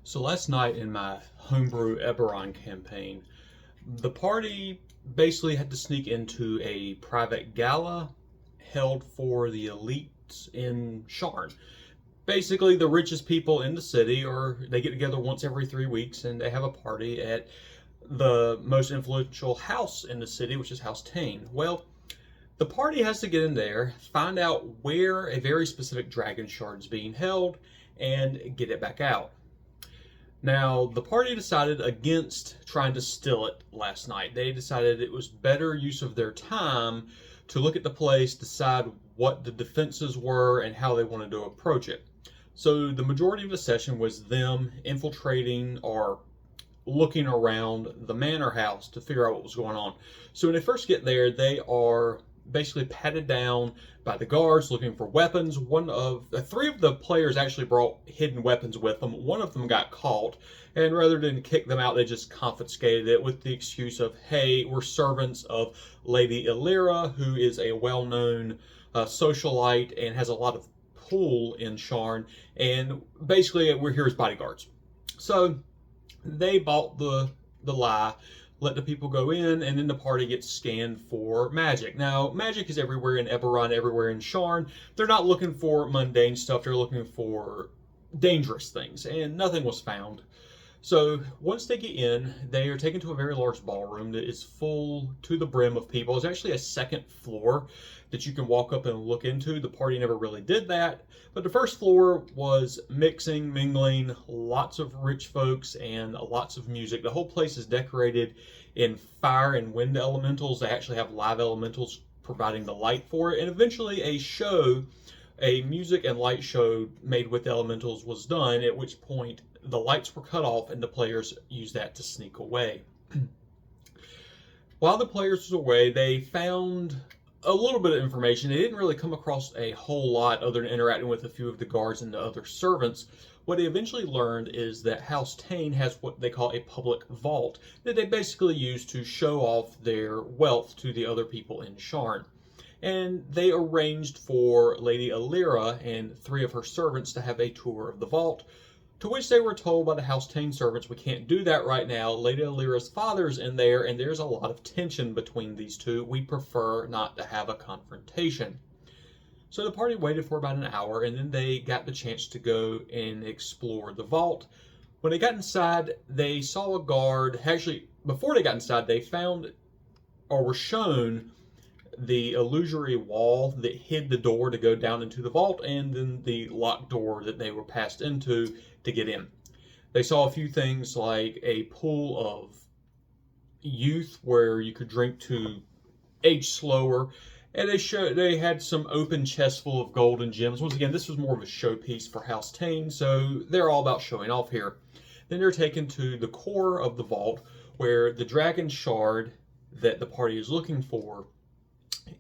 So last night in my homebrew Eberron campaign, the party basically had to sneak into a private gala held for the elites in Sharn. Basically, the richest people in the city, or they get together once every 3 weeks and they have a party at the most influential house in the city, which is House Tane. Well, the party has to get in there, find out where a very specific dragon shard is being held, and get it back out. Now, the party decided against trying to steal it last night. They decided it was better use of their time to look at the place, decide what the defenses were, and how they wanted to approach it. So the majority of the session was them infiltrating or looking around the manor house to figure out what was going on. So when they first get there, they are basically patted down by the guards looking for weapons. Three of the players actually brought hidden weapons with them. One of them got caught, and rather than kick them out, they just confiscated it with the excuse of, hey, we're servants of Lady Illyra, who is a well-known socialite and has a lot of pull in Sharn, and basically we're here as bodyguards. So they bought the lie, let the people go in, and then the party gets scanned for magic. Now, magic is everywhere in Eberron, everywhere in Sharn. They're not looking for mundane stuff, they're looking for dangerous things, and nothing was found. So once they get in, they are taken to a very large ballroom that is full to the brim of people. It's actually a second floor that you can walk up and look into. The party never really did that, but the first floor was mixing, mingling, lots of rich folks and lots of music. The whole place is decorated in fire and wind elementals. They actually have live elementals providing the light for it, and eventually a music and light show made with elementals was done, at which point the lights were cut off and the players used that to sneak away. While the players were away, they found a little bit of information. They didn't really come across a whole lot other than interacting with a few of the guards and the other servants. What they eventually learned is that House Tane has what they call a public vault that they basically use to show off their wealth to the other people in Sharn. And they arranged for Lady Illyra and three of her servants to have a tour of the vault, to which they were told by the House Tane servants, we can't do that right now. Lady Illyra's father's in there, and there's a lot of tension between these two. We prefer not to have a confrontation. So the party waited for about an hour, and then they got the chance to go and explore the vault. When they got inside, they saw a guard. Actually, before they got inside, they found or were shown the illusory wall that hid the door to go down into the vault, and then the locked door that they were passed into to get in. They saw a few things like a pool of youth where you could drink to age slower, and they had some open chests full of gold and gems. Once again, this was more of a showpiece for House Tane, so they're all about showing off here. Then they're taken to the core of the vault, where the dragon shard that the party is looking for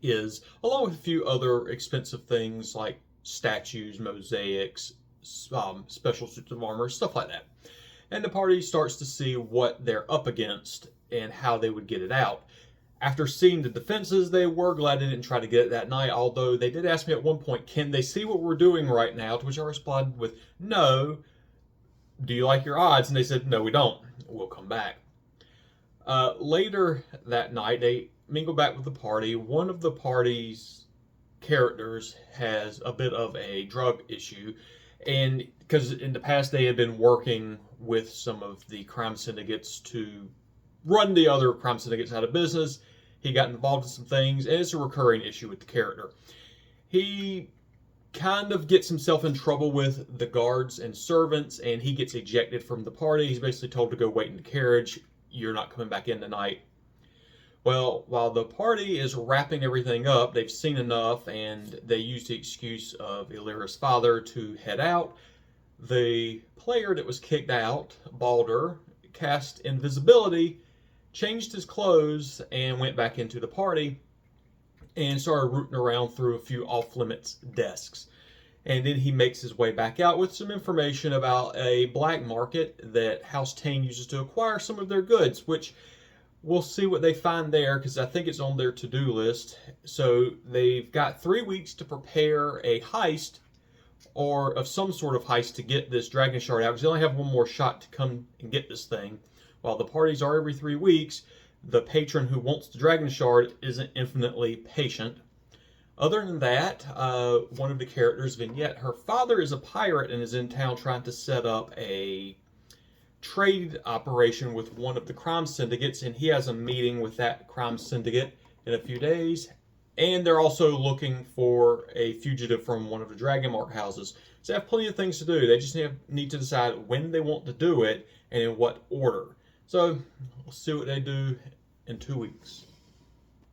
is, along with a few other expensive things like statues, mosaics, special suits of armor, stuff like that. And the party starts to see what they're up against and how they would get it out. After seeing the defenses, they were glad they didn't try to get it that night, although they did ask me at one point, can they see what we're doing right now? To which I responded with, no. Do you like your odds? And they said, no, we don't. We'll come back. Later that night, they mingle back with the party. One of the party's characters has a bit of a drug issue, and because in the past they had been working with some of the crime syndicates to run the other crime syndicates out of business, he got involved in some things, and it's a recurring issue with the character. He kind of gets himself in trouble with the guards and servants, and he gets ejected from the party. He's basically told to go wait in the carriage. You're not coming back in tonight. Well, while the party is wrapping everything up, they've seen enough, and they use the excuse of Illyra's father to head out. The player that was kicked out, Balder, cast invisibility, changed his clothes, and went back into the party, and started rooting around through a few off-limits desks. And then he makes his way back out with some information about a black market that House Tane uses to acquire some of their goods, which we'll see what they find there, because I think it's on their to-do list. So they've got 3 weeks to prepare a heist or of some sort of heist to get this dragon shard out, because they only have one more shot to come and get this thing. While the parties are every 3 weeks, the patron who wants the dragon shard isn't infinitely patient. Other than that, one of the characters, Vignette, her father is a pirate and is in town trying to set up a trade operation with one of the crime syndicates, and he has a meeting with that crime syndicate in a few days. And they're also looking for a fugitive from one of the Dragonmark houses. So they have plenty of things to do. They just need to decide when they want to do it and in what order. So we'll see what they do in 2 weeks.